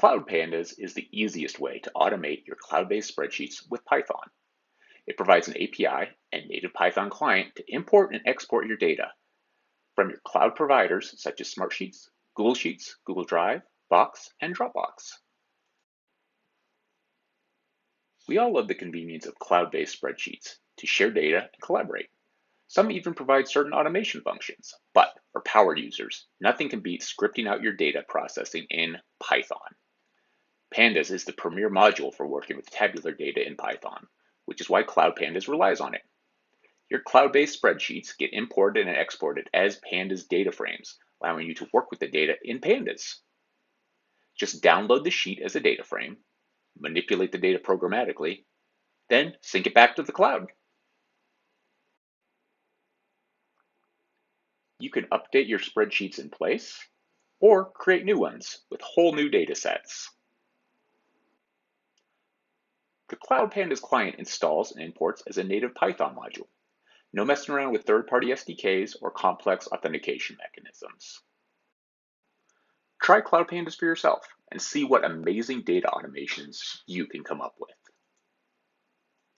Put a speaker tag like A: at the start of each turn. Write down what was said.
A: CloudPandas is the easiest way to automate your cloud-based spreadsheets with Python. It provides an API and native Python client to import and export your data from your cloud providers such as Smartsheets, Google Sheets, Google Drive, Box, and Dropbox. We all love the convenience of cloud-based spreadsheets to share data and collaborate. Some even provide certain automation functions, but for power users, nothing can beat scripting out your data processing in Python. Pandas is the premier module for working with tabular data in Python, which is why CloudPandas relies on it. Your cloud-based spreadsheets get imported and exported as Pandas data frames, allowing you to work with the data in Pandas. Just download the sheet as a data frame, manipulate the data programmatically, then sync it back to the cloud. You can update your spreadsheets in place or create new ones with whole new data sets. The CloudPandas client installs and imports as a native Python module. No messing around with third-party SDKs or complex authentication mechanisms. Try CloudPandas for yourself and see what amazing data automations you can come up with.